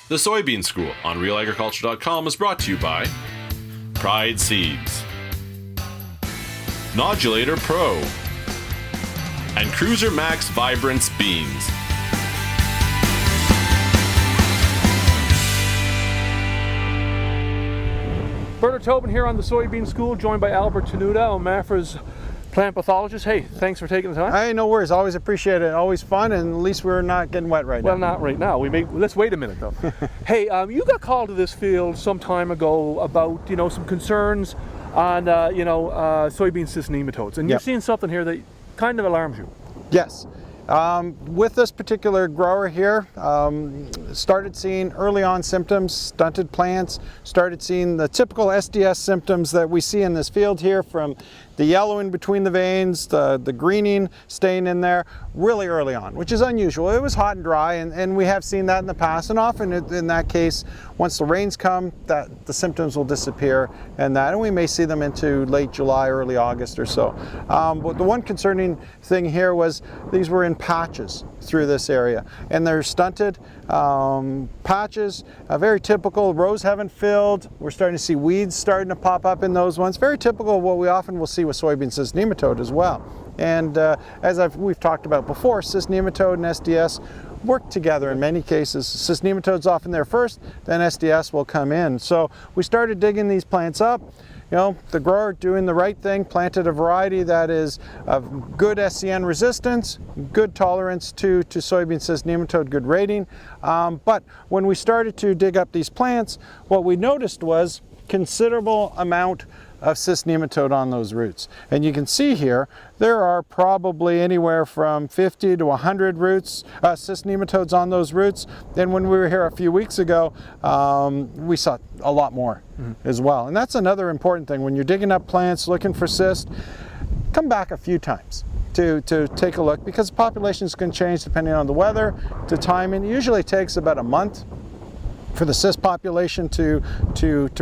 The Soybean School on RealAgriculture.com is brought to you by Pride Seeds, Nodulator Pro, and Cruiser Max Vibrance Beans. Bernard Tobin here on the Soybean School, joined by Albert Tenuta, OMAFRA's plant pathologist. Hey, thanks for taking the time. Hey, no worries. Always appreciate it. Always fun, and at least we're not getting wet right now. Well, not right now. Let's wait a minute though. Hey, you got called to this field some time ago about some concerns on soybean cyst nematodes, and you're seeing something here that kind of alarms you. Yes. With this particular grower here, started seeing early on symptoms, stunted plants, started seeing the typical SDS symptoms that we see in this field here, from the yellowing between the veins, the greening staying in there really early on, which is unusual. It was hot and dry, and we have seen that in the past, and often in that case, once the rains come, the symptoms will disappear, and we may see them into late July, early August or so. But the one concerning thing here was these were in patches through this area, and they're stunted patches, very typical. Rows haven't filled. We're starting to see weeds starting to pop up in those ones. Very typical of what we often will see with soybean cyst nematode as well. And as we've talked about before, cyst nematode and SDS work together in many cases. Cyst nematode's often there first, then SDS will come in. So we started digging these plants up. The grower doing the right thing, planted a variety that is of good SCN resistance, good tolerance to soybean cyst nematode, good rating. But when we started to dig up these plants, what we noticed was considerable amount of cyst nematode on those roots. And you can see here, there are probably anywhere from 50 to 100 roots, cyst nematodes on those roots. And when we were here a few weeks ago, we saw a lot more as well. And that's another important thing. When you're digging up plants, looking for cyst, come back a few times to take a look, because the populations can change depending on the weather, to timing. It usually takes about a month for the cyst population to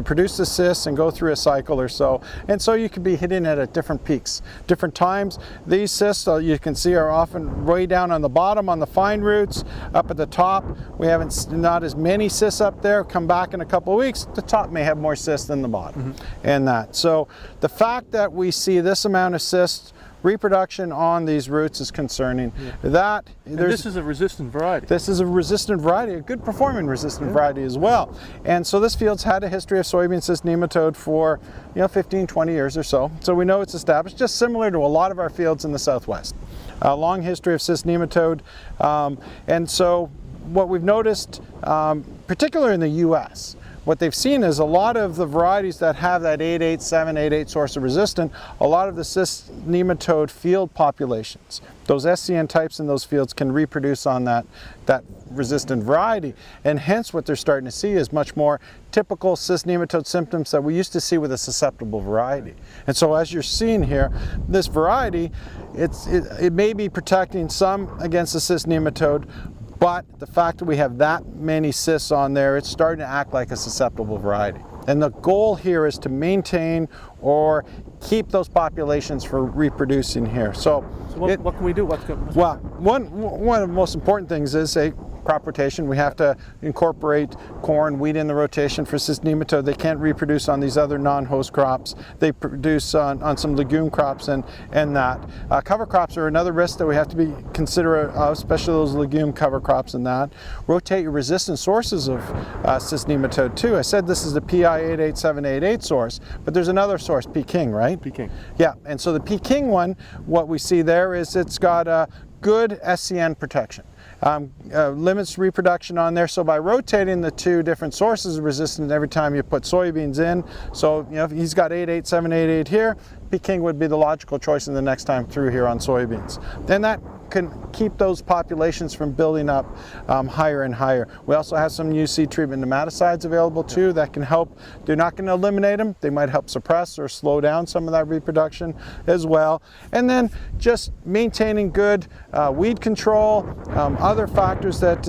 produce the cysts and go through a cycle or so. And so you could be hitting it at different peaks, different times. These cysts, you can see, are often way down on the bottom on the fine roots. Up at the top, we haven't, not as many cysts up there. Come back in a couple of weeks, the top may have more cysts than the bottom. And that. So the fact that we see this amount of cysts reproduction on these roots is concerning. This is a resistant variety. This is a resistant variety, a good performing resistant variety as well. And so this field's had a history of soybean cyst nematode for 15, 20 years or so. So we know it's established, just similar to a lot of our fields in the Southwest. A long history of cyst nematode. And so what we've noticed, particularly in the US, what they've seen is a lot of the varieties that have that 8.8, 7.88 source of resistant, a lot of the cyst nematode field populations, those SCN types in those fields can reproduce on that resistant variety. And hence what they're starting to see is much more typical cyst nematode symptoms that we used to see with a susceptible variety. And so as you're seeing here, this variety, it may be protecting some against the cyst nematode, but the fact that we have that many cysts on there, it's starting to act like a susceptible variety. And the goal here is to maintain or keep those populations from reproducing here. So what can we do? Well, one of the most important things is a crop rotation. We have to incorporate corn, wheat in the rotation for cyst nematode. They can't reproduce on these other non-host crops. They produce on some legume crops and that. Cover crops are another risk that we have to be considerate of, especially those legume cover crops and that. Rotate your resistant sources of cyst nematode too. I said this is the PI 88788 source, but there's another source, Peking, right? Peking. Yeah, and so the Peking one, what we see there is it's got a good SCN protection. Limits reproduction on there, so by rotating the two different sources of resistance every time you put soybeans in, so if he's got 88788 here, Peking would be the logical choice in the next time through here on soybeans. Then that can keep those populations from building up higher and higher. We also have some UC treatment nematicides available too that can help. They're not going to eliminate them. They might help suppress or slow down some of that reproduction as well. And then just maintaining good weed control, other factors that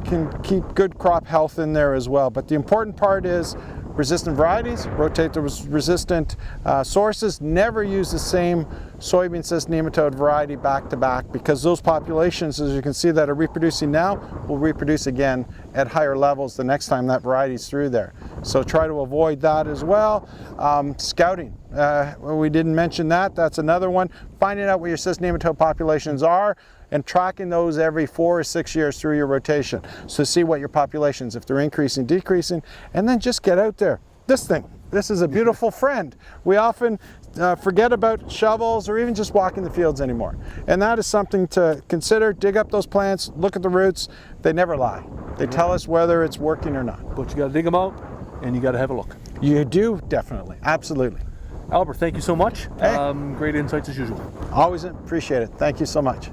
can keep good crop health in there as well. But the important part is resistant varieties, rotate the resistant sources, never use the same soybean cyst nematode variety back to back, because those populations, as you can see, that are reproducing now will reproduce again at higher levels the next time that variety is through there. So try to avoid that as well. Scouting, we didn't mention that. That's another one. Finding out what your cyst nematode populations are and tracking those every 4 or 6 years through your rotation. So see what your populations, if they're increasing, decreasing, and then just get out there. This is a beautiful friend. We often forget about shovels or even just walking the fields anymore. And that is something to consider. Dig up those plants, look at the roots. They never lie. They tell us whether it's working or not. But you got to dig them out, and you got to have a look. You do, definitely, absolutely. Albert, thank you so much. Hey. Great insights as usual. Always appreciate it. Thank you so much.